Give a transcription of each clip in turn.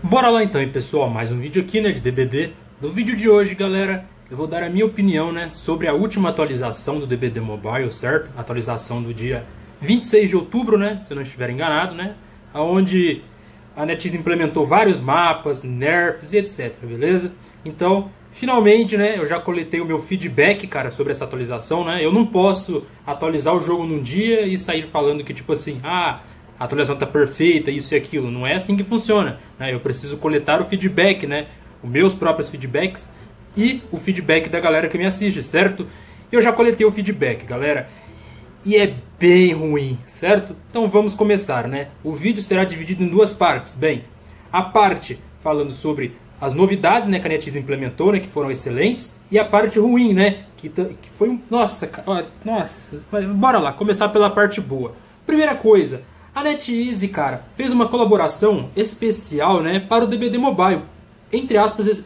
Bora lá então, hein, pessoal, mais um vídeo aqui, né, de DBD. No vídeo de hoje, galera, eu vou dar a minha opinião, né, sobre a última atualização do DBD Mobile, certo? Atualização do dia 26 de outubro, né, se eu não estiver enganado, né, onde a NetEase implementou vários mapas, nerfs e etc, beleza? Então, finalmente, né, eu já coletei o meu feedback, cara, sobre essa atualização, né? Eu não posso atualizar o jogo num dia e sair falando que, tipo assim, a atualização tá perfeita, isso e aquilo. Não é assim que funciona, né? Eu preciso coletar o feedback, né? Os meus próprios feedbacks e o feedback da galera que me assiste, certo? Eu já coletei o feedback, galera, e é bem ruim, certo? Então vamos começar, né? O vídeo será dividido em duas partes. Bem, a parte falando sobre as novidades, né, que a NetEase implementou, né, que foram excelentes, e a parte ruim, né, que foi um... Nossa, cara, nossa, bora lá, começar pela parte boa. Primeira coisa, a NetEase, cara, fez uma colaboração especial, né, para o DBD Mobile. Entre aspas,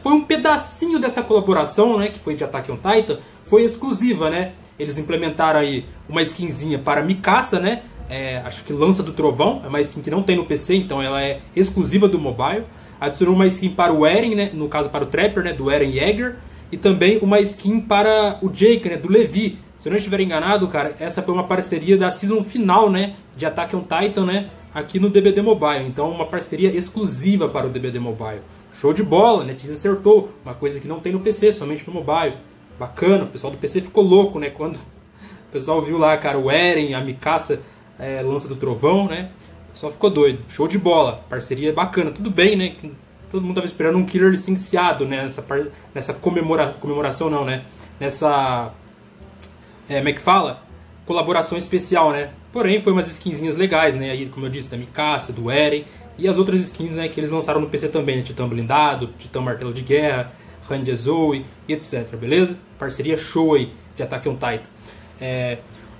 foi um pedacinho dessa colaboração, né, que foi de Attack on Titan, foi exclusiva, né. Eles implementaram aí uma skinzinha para Mikasa, né, acho que Lança do Trovão, é uma skin que não tem no PC, então ela é exclusiva do mobile. Adicionou uma skin para o Eren, né, no caso para o Trapper, né, do Eren Yeager, e também uma skin para o Jake, né, do Levi. Se eu não estiver enganado, cara, essa foi uma parceria da season final, né, de Attack on Titan, né, aqui no DBD Mobile. Então, uma parceria exclusiva para o DBD Mobile. Show de bola, né, NetEase acertou, uma coisa que não tem no PC, somente no mobile. Bacana, o pessoal do PC ficou louco, né, quando o pessoal viu lá, cara, o Eren, a Mikasa, Lança do Trovão, né. O pessoal ficou doido. Show de bola. Parceria bacana. Tudo bem, né? Todo mundo tava esperando um killer licenciado, né? Nessa comemoração, não, né? Nessa... como é que fala? Colaboração especial, né? Porém, foi umas skinzinhas legais, né? Aí, como eu disse, da Mikasa, do Eren. E as outras skins, né? Que eles lançaram no PC também, né? Titã Blindado, Titã Martelo de Guerra, Ranger Zoe e etc, beleza? Parceria show aí de Attack on Titan.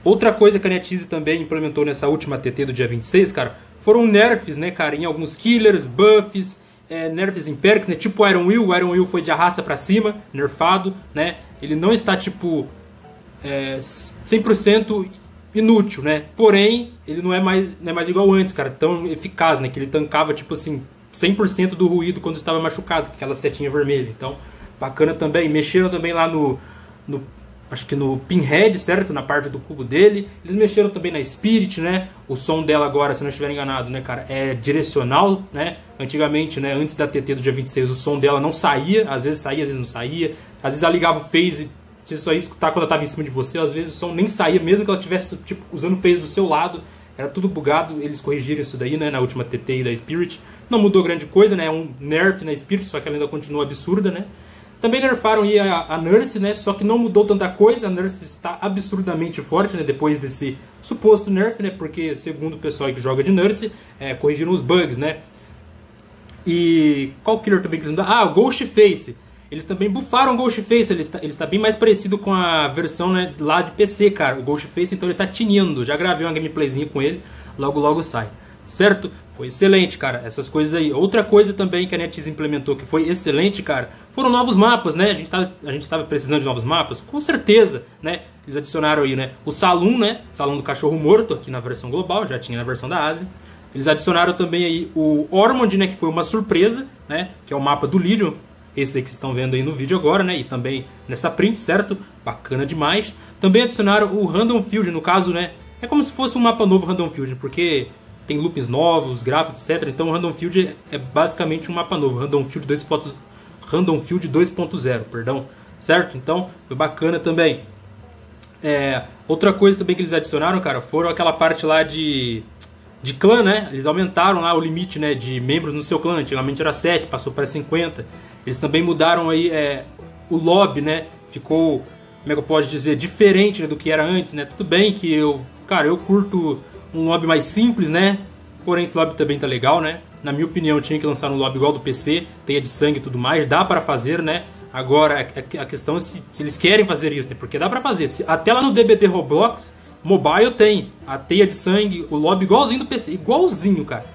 Outra coisa que a NetEase também implementou nessa última TT do dia 26, cara, foram nerfs, né, cara, em alguns killers, buffs, nerfs em perks, né, tipo o Iron Will. O Iron Will foi de arrasta pra cima, nerfado, né, ele não está, tipo, 100% inútil, né, porém, ele não é mais igual antes, cara, tão eficaz, né, que ele tancava, tipo assim, 100% do ruído quando estava machucado, com aquela setinha vermelha. Então, bacana também. Mexeram também lá acho que no Pinhead, certo? Na parte do cubo dele. Eles mexeram também na Spirit, né? O som dela agora, se não estiver enganado, né, cara, é direcional, né? Antigamente, né, antes da TT do dia 26, o som dela não saía. Às vezes saía, às vezes não saía. Às vezes ela ligava o phase, você só ia escutar quando ela estava em cima de você. Às vezes o som nem saía, mesmo que ela estivesse, tipo, usando o phase do seu lado. Era tudo bugado. Eles corrigiram isso daí, né, na última TT da Spirit. Não mudou grande coisa, né? É um nerf na Spirit, só que ela ainda continua absurda, né? Também nerfaram aí a Nurse, né? Só que não mudou tanta coisa. A Nurse está absurdamente forte, né? Depois desse suposto nerf, né? Porque, segundo o pessoal que joga de Nurse, corrigiram os bugs, né? E qual killer também que eles mudaram? Ah, o Ghostface. Eles também buffaram o Ghostface. Ele está bem mais parecido com a versão, né, lá de PC, cara. O Ghostface, então, ele tá tinindo. Já gravei uma gameplayzinha com ele. Logo, logo sai. Certo? Foi excelente, cara, essas coisas aí. Outra coisa também que a NetEase implementou que foi excelente, cara, foram novos mapas, né? A gente estava precisando de novos mapas, com certeza, né? Eles adicionaram aí, né, o Saloon, né? Salão do Cachorro Morto, aqui na versão global, já tinha na versão da Ásia. Eles adicionaram também aí o Ormond, né, que foi uma surpresa, né? Que é o mapa do Legion, esse daí que vocês estão vendo aí no vídeo agora, né? E também nessa print, certo? Bacana demais. Também adicionaram o Random Field, no caso, né? É como se fosse um mapa novo Random Field, porque tem loops novos, gráficos, etc. Então o Random Field é basicamente um mapa novo. Random Field 2.0, perdão. Certo? Então foi bacana também. Outra coisa também que eles adicionaram, cara, foram aquela parte lá de clã, né? Eles aumentaram lá o limite, né, de membros no seu clã. Antigamente era 7, passou para 50. Eles também mudaram aí o lobby, né? Ficou, como é que eu posso dizer, diferente, né, do que era antes, né? Tudo bem que eu curto um lobby mais simples, né? Porém, esse lobby também tá legal, né? Na minha opinião, tinha que lançar um lobby igual do PC, teia de sangue e tudo mais. Dá para fazer, né? Agora, a questão é se eles querem fazer isso, né? Porque dá para fazer. Até lá no DBD Roblox Mobile tem a teia de sangue, o lobby igualzinho do PC. Igualzinho, cara.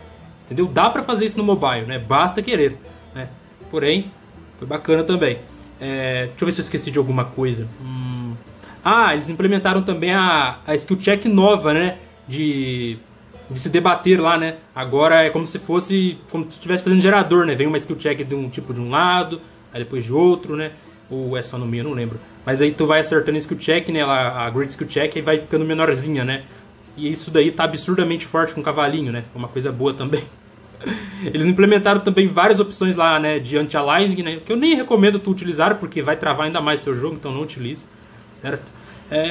Entendeu? Dá para fazer isso no mobile, né? Basta querer, né? Porém, foi bacana também. Deixa eu ver se eu esqueci de alguma coisa. Eles implementaram também a skill check nova, né? De de se debater lá, né? Agora é como se fosse, como se estivesse fazendo gerador, né? Vem uma skill check de um tipo de um lado, aí depois de outro, né? Ou é só no meio, eu não lembro. Mas aí tu vai acertando a skill check, né? A Great Skill Check, e vai ficando menorzinha, né? E isso daí tá absurdamente forte com o cavalinho, né? Foi uma coisa boa também. Eles implementaram também várias opções lá, né? De anti-aliasing, né? Que eu nem recomendo tu utilizar, porque vai travar ainda mais teu jogo, então não utilize, certo?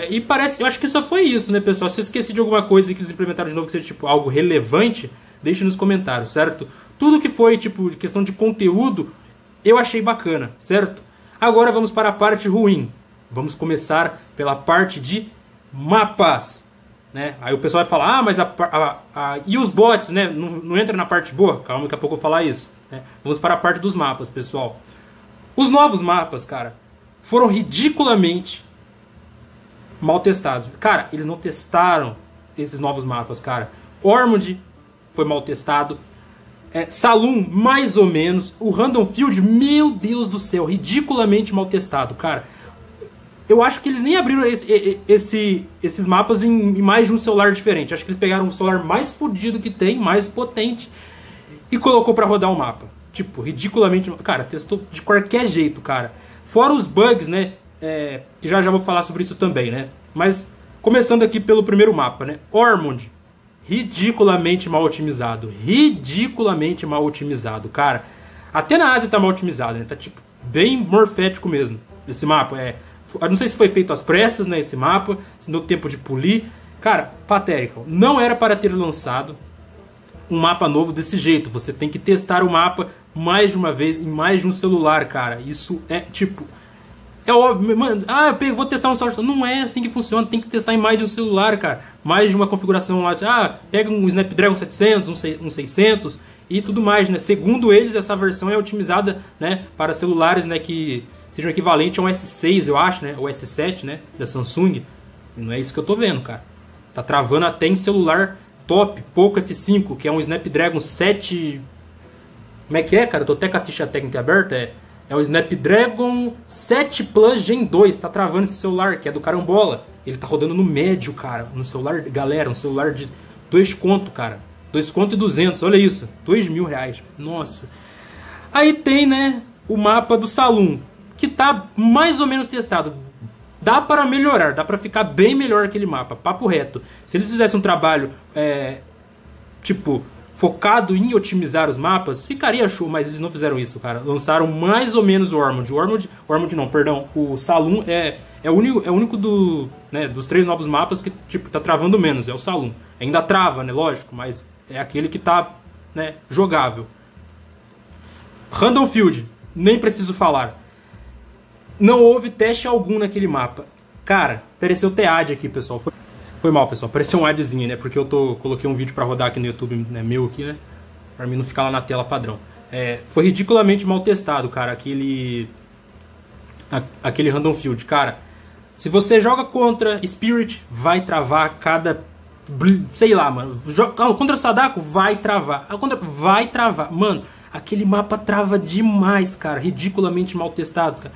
E parece, eu acho que só foi isso, né, pessoal? Se eu esqueci de alguma coisa que eles implementaram de novo que seja tipo algo relevante, deixe nos comentários, certo? Tudo que foi tipo de questão de conteúdo, eu achei bacana, certo? Agora vamos para a parte ruim. Vamos começar pela parte de mapas, né? Aí o pessoal vai falar, mas e os bots, né? Não entra na parte boa? Calma, daqui a pouco eu vou falar isso, né? Vamos para a parte dos mapas, pessoal. Os novos mapas, cara, foram ridiculamente mal testados. Cara, eles não testaram esses novos mapas, cara. Ormond foi mal testado. Saloon, mais ou menos. O Random Field, meu Deus do céu, ridiculamente mal testado, cara. Eu acho que eles nem abriram esses mapas em mais de um celular diferente. Acho que eles pegaram o celular mais fodido que tem, mais potente, e colocou pra rodar o mapa. Tipo, ridiculamente... Cara, testou de qualquer jeito, cara. Fora os bugs, né? Que já vou falar sobre isso também, né? Mas, começando aqui pelo primeiro mapa, né? Ormond, ridiculamente mal otimizado. Ridiculamente mal otimizado, cara. Até na Ásia tá mal otimizado, né? Tá, tipo, bem morfético mesmo. Esse mapa, eu não sei se foi feito às pressas, né? Esse mapa, se deu tempo de polir. Cara, patético. Não era para ter lançado um mapa novo desse jeito. Você tem que testar o mapa mais de uma vez em mais de um celular, cara. Isso é, tipo... É óbvio, mano, vou testar um celular. Não é assim que funciona, tem que testar em mais de um celular, cara. Mais de uma configuração lá. Pega um Snapdragon 700, um 600 e tudo mais, né? Segundo eles, essa versão é otimizada, né, para celulares, né, que sejam equivalentes a um S6, eu acho, né? Ou S7, né, da Samsung. Não é isso que eu tô vendo, cara. Tá travando até em celular top, Poco F5, que é um Snapdragon 7... Como é que é, cara? Eu tô até com a ficha técnica aberta, É o Snapdragon 7 Plus Gen 2, tá travando esse celular, que é do carambola. Ele tá rodando no médio, cara, no celular, galera, um celular de 2 conto, cara. 2 conto e 200, olha isso, 2 mil reais, nossa. Aí tem, né, o mapa do Saloon, que tá mais ou menos testado. Dá para melhorar, dá para ficar bem melhor aquele mapa, papo reto. Se eles fizessem um trabalho, focado em otimizar os mapas, ficaria show, mas eles não fizeram isso, cara. Lançaram mais ou menos o Ormond. O Saloon é o único dos 3 novos mapas que, tipo, tá travando menos, é o Saloon. Ainda trava, né, lógico, mas é aquele que tá, né, jogável. Random Field, nem preciso falar. Não houve teste algum naquele mapa. Cara, apareceu TEAD aqui, pessoal. Foi mal, pessoal. Apareceu um adzinho, né? Porque eu coloquei um vídeo pra rodar aqui no YouTube, né, meu aqui, né? Pra mim não ficar lá na tela padrão. Foi ridiculamente mal testado, cara, aquele Random Field. Cara, se você joga contra Spirit, vai travar cada... Sei lá, mano. Contra Sadako, vai travar. Vai travar. Mano, aquele mapa trava demais, cara. Ridiculamente mal testados, cara.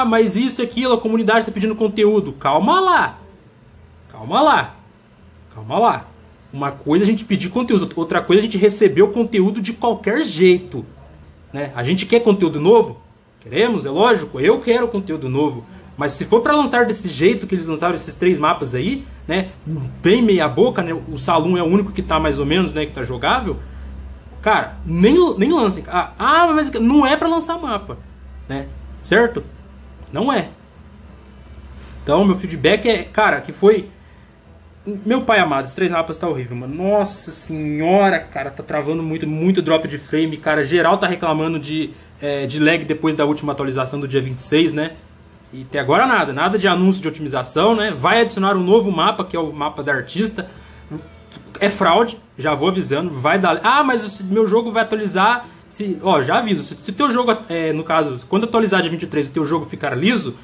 Mas isso e aquilo, a comunidade tá pedindo conteúdo. Calma lá. Calma lá. Uma coisa é a gente pedir conteúdo, outra coisa é a gente receber o conteúdo de qualquer jeito, né? A gente quer conteúdo novo? Queremos, é lógico. Eu quero conteúdo novo. Mas se for pra lançar desse jeito que eles lançaram esses 3 mapas aí, né? Bem meia boca, né? O Saloon é o único que tá mais ou menos, né? Que tá jogável. Cara, nem lancem. Mas não é pra lançar mapa, né? Certo? Não é. Então, meu feedback cara, que foi... Meu pai amado, esses 3 mapas tá horrível, mano. Nossa senhora, cara, tá travando muito drop de frame. Cara, geral tá reclamando de lag depois da última atualização do dia 26, né? E até agora nada de anúncio de otimização, né? Vai adicionar um novo mapa, que é o mapa da artista. É fraude, já vou avisando. Vai dar... mas o meu jogo vai atualizar... Já aviso. Se o teu jogo, no caso, quando atualizar dia 23 o teu jogo ficar liso,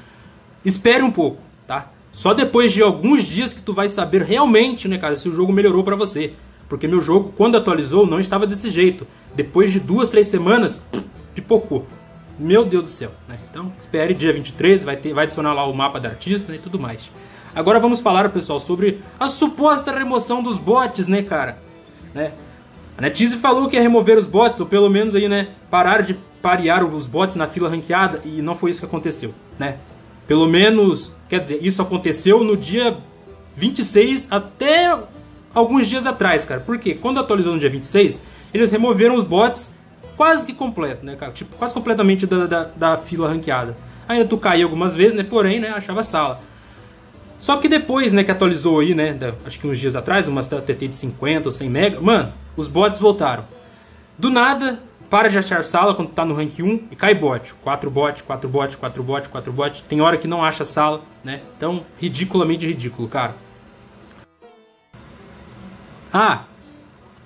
espere um pouco, tá? Só depois de alguns dias que tu vai saber realmente, né, cara, se o jogo melhorou pra você. Porque meu jogo, quando atualizou, não estava desse jeito. Depois de 2, 3 semanas, pipocou. Meu Deus do céu, né? Então, espere dia 23, vai adicionar lá o mapa da artista, né, e tudo mais. Agora vamos falar, pessoal, sobre a suposta remoção dos bots, né, cara? né? A NetEase falou que ia remover os bots, ou pelo menos aí, né, parar de parear os bots na fila ranqueada, e não foi isso que aconteceu, né? Pelo menos, quer dizer, isso aconteceu no dia 26 até alguns dias atrás, cara. Por quê? Quando atualizou no dia 26, eles removeram os bots quase que completo, né, cara? Tipo, quase completamente da fila ranqueada. Ainda tu caiu algumas vezes, né? Porém, né, achava sala. Só que depois, né, que atualizou aí, né, acho que uns dias atrás, umas TT de 50 ou 100 mega, mano, os bots voltaram. Do nada, para de achar sala quando tá no rank 1 e cai bot. 4 bot, 4 bot, 4 bot, 4 bot. Tem hora que não acha sala, né? Então, ridiculamente ridículo, cara. Ah,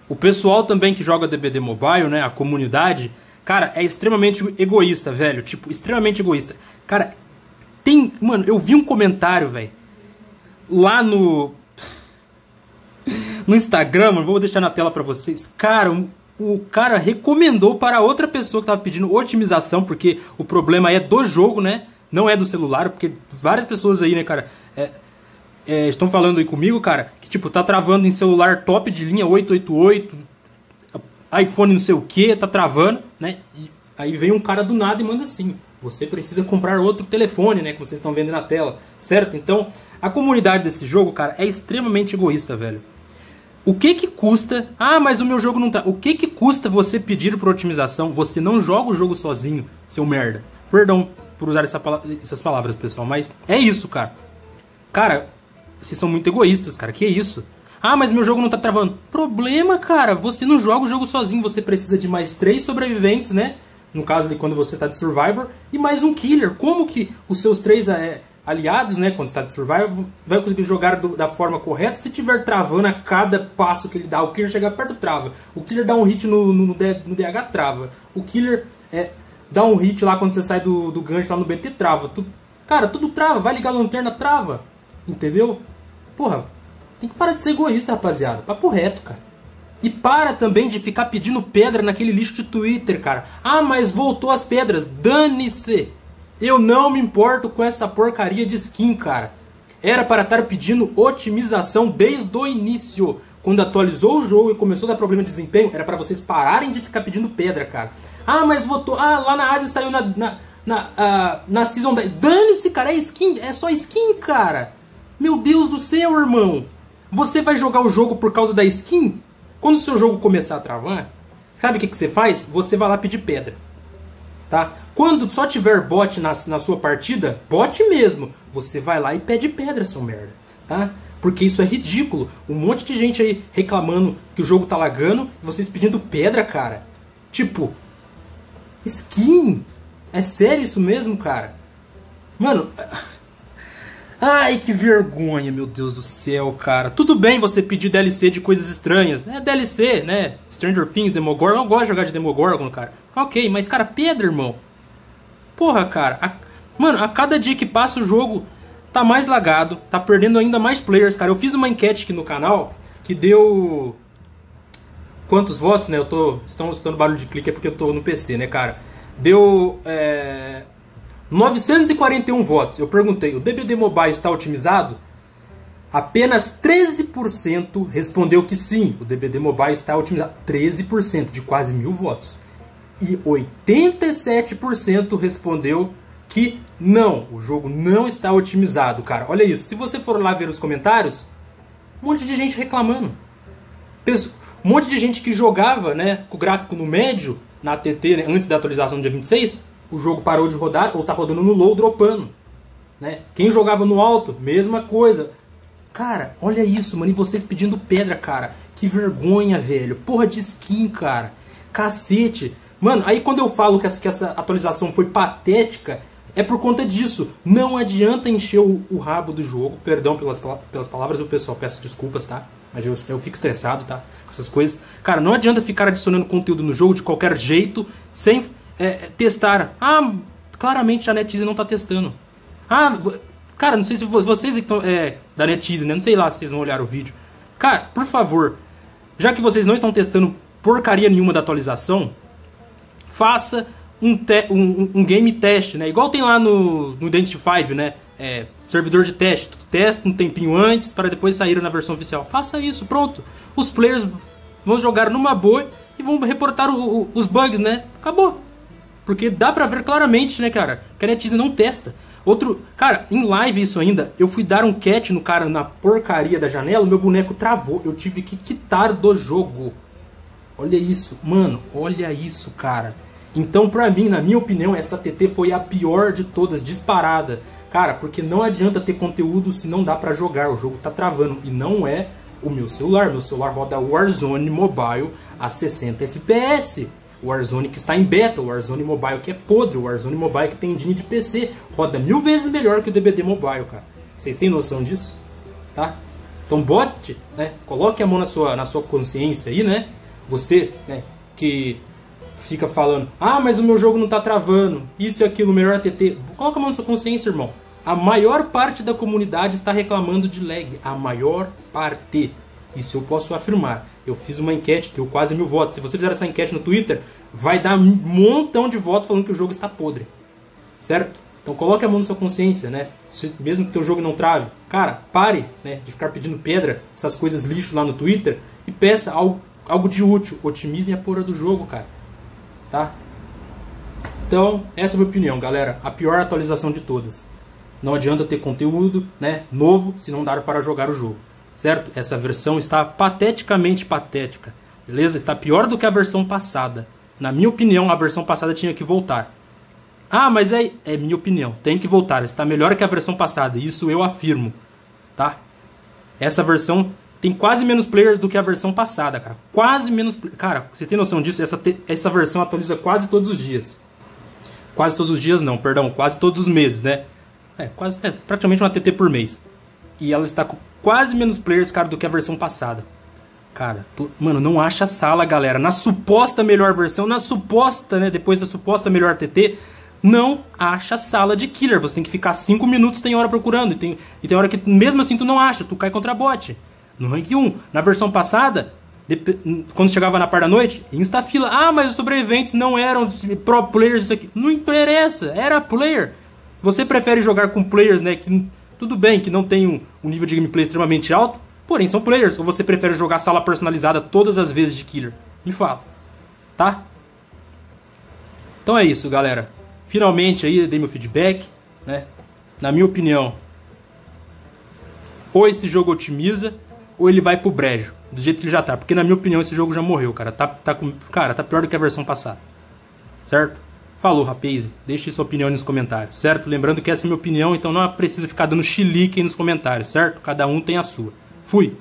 o pessoal também que joga DBD Mobile, né, a comunidade, cara, é extremamente egoísta, velho. Tipo, extremamente egoísta. Cara, tem... Mano, eu vi um comentário, velho, lá no Instagram, mano, vou deixar na tela pra vocês. Cara, o cara recomendou para outra pessoa que tava pedindo otimização, porque o problema é do jogo, né? Não é do celular, porque várias pessoas aí, né, cara, estão falando aí comigo, cara, que tipo, tá travando em celular top de linha 888, iPhone não sei o que, tá travando, né? E aí vem um cara do nada e manda assim: você precisa comprar outro telefone, né? Como vocês estão vendo na tela, certo? Então, a comunidade desse jogo, cara, é extremamente egoísta, velho. O que que custa... Ah, mas o meu jogo não tá... O que que custa você pedir por otimização? Você não joga o jogo sozinho, seu merda. Perdão por usar essas palavras, pessoal, mas é isso, cara. Cara, vocês são muito egoístas, cara. Que isso? Ah, mas meu jogo não tá travando. Problema, cara. Você não joga o jogo sozinho. Você precisa de mais 3 sobreviventes, né? No caso de quando você tá de Survivor. E mais um Killer. Como que os seus 3 aliados, né, quando está de Survivor, vai conseguir jogar da forma correta se tiver travando a cada passo que ele dá? O Killer chegar perto, trava. O Killer dá um hit no DH, trava. O Killer dá um hit lá quando você sai do gancho lá no BT, trava. Cara, tudo trava. Vai ligar a lanterna, trava. Entendeu? Porra, tem que parar de ser egoísta, rapaziada. Papo reto, cara. E para também de ficar pedindo pedra naquele lixo de Twitter, cara. Ah, mas voltou as pedras. Dane-se. Eu não me importo com essa porcaria de skin, cara. Era para estar pedindo otimização desde o início. Quando atualizou o jogo e começou a dar problema de desempenho, era para vocês pararem de ficar pedindo pedra, cara. Ah, mas votou... Ah, lá na Ásia saiu na Season 10. Dane-se, cara. É skin. É só skin, cara. Meu Deus do céu, irmão. Você vai jogar o jogo por causa da skin? Quando o seu jogo começar a travar, sabe o que você faz? Você vai lá pedir pedra. Tá? Quando só tiver bot na sua partida, bot mesmo, você vai lá e pede pedra, seu merda. Tá? Porque isso é ridículo. Um monte de gente aí reclamando que o jogo tá lagando e vocês pedindo pedra, cara. Tipo, skin? É sério isso mesmo, cara? Mano... Ai, que vergonha, meu Deus do céu, cara. Tudo bem você pedir DLC de coisas estranhas. É DLC, né? Stranger Things, Demogorgon. Eu gosto de jogar de Demogorgon, cara. Ok, mas, cara, pedra, irmão. Porra, cara. Mano, a cada dia que passa o jogo tá mais lagado. Tá perdendo ainda mais players, cara. Eu fiz uma enquete aqui no canal que deu... Quantos votos, né? Estão escutando barulho de clique, é porque eu tô no PC, né, cara? Deu... 941 votos. Eu perguntei, o DBD Mobile está otimizado? Apenas 13% respondeu que sim, o DBD Mobile está otimizado. 13% de quase 1000 votos. E 87% respondeu que não, o jogo não está otimizado, cara. Olha isso, se você for lá ver os comentários, um monte de gente reclamando. Um monte de gente que jogava, né, com o gráfico no médio, na ATT, né, antes da atualização do dia 26... O jogo parou de rodar ou tá rodando no low, dropando. Né? Quem jogava no alto, mesma coisa. Cara, olha isso, mano. E vocês pedindo pedra, cara. Que vergonha, velho. Porra de skin, cara. Cacete. Mano, aí quando eu falo que essa atualização foi patética, é por conta disso. Não adianta encher o rabo do jogo. Perdão pelas palavras do pessoal. Peço desculpas, tá? Mas eu fico estressado, tá? Com essas coisas. Cara, não adianta ficar adicionando conteúdo no jogo de qualquer jeito, sem... testar. Ah, claramente a NetEase não tá testando. Ah, cara, não sei se vocês que estão da NetEase, né? Não sei lá se vocês vão olhar o vídeo. Cara, por favor, já que vocês não estão testando porcaria nenhuma da atualização, faça um game teste, né? Igual tem lá no Identify, né? Servidor de teste. Tu testa um tempinho antes para depois sair na versão oficial. Faça isso, pronto. Os players vão jogar numa boa e vão reportar os bugs, né? Acabou. Porque dá pra ver claramente, né, cara, que a NetEase não testa. Cara, em live isso ainda, eu fui dar um catch no cara na porcaria da janela, meu boneco travou, eu tive que quitar do jogo. Olha isso, mano, olha isso, cara. Então, pra mim, na minha opinião, essa TT foi a pior de todas, disparada. Cara, porque não adianta ter conteúdo se não dá pra jogar, o jogo tá travando. E não é o meu celular roda Warzone Mobile a 60 FPS. O Warzone que está em beta, o Warzone Mobile que é podre, o Warzone Mobile que tem engine de PC, roda 1000 vezes melhor que o DBD Mobile, cara. Vocês têm noção disso? Tá? Então bote, né? Coloque a mão na sua consciência aí, né? Você, né, que fica falando, ah, mas o meu jogo não tá travando, isso e aquilo, melhor TT. Coloca a mão na sua consciência, irmão. A maior parte da comunidade está reclamando de lag. A maior parte. Isso eu posso afirmar. Eu fiz uma enquete, deu quase 1000 votos. Se você fizer essa enquete no Twitter, vai dar um montão de votos falando que o jogo está podre. Certo? Então coloque a mão na sua consciência, né? Mesmo que o teu jogo não trave. Cara, pare, né, de ficar pedindo pedra, essas coisas lixo lá no Twitter, e peça algo de útil. Otimize a porra do jogo, cara. Tá? Então, essa é a minha opinião, galera. A pior atualização de todas. Não adianta ter conteúdo, né, novo se não dar para jogar o jogo. Certo? Essa versão está pateticamente patética. Beleza? Está pior do que a versão passada. Na minha opinião, a versão passada tinha que voltar. Ah, mas é minha opinião. Tem que voltar. Está melhor que a versão passada. Isso eu afirmo. Tá? Essa versão tem quase menos players do que a versão passada, cara. Quase menos... Cara, você tem noção disso? Essa versão atualiza quase todos os dias. Quase todos os dias não, perdão. Quase todos os meses, né? Praticamente uma TT por mês. E ela está com quase menos players, cara, do que a versão passada. Cara, mano, não acha sala, galera. Na suposta melhor versão, na suposta, né, depois da suposta melhor TT, não acha sala de killer. Você tem que ficar 5 minutos, tem hora procurando. E tem hora que mesmo assim tu não acha, tu cai contra bot. No rank 1. Na versão passada, quando chegava na par da noite, insta-fila. Ah, mas os sobreviventes não eram pro players, isso aqui. Não interessa, era player. Você prefere jogar com players, né, que tudo bem que não tem um nível de gameplay extremamente alto, porém são players. Ou você prefere jogar sala personalizada todas as vezes de killer? Me fala, tá? Então é isso, galera. Finalmente aí dei meu feedback, né? Na minha opinião, ou esse jogo otimiza, ou ele vai pro brejo, do jeito que ele já tá. Porque na minha opinião esse jogo já morreu, cara. Tá pior do que a versão passada. Certo? Falou, rapaz. Deixe sua opinião nos comentários, certo? Lembrando que essa é a minha opinião, então não precisa ficar dando chilique aí nos comentários, certo? Cada um tem a sua. Fui!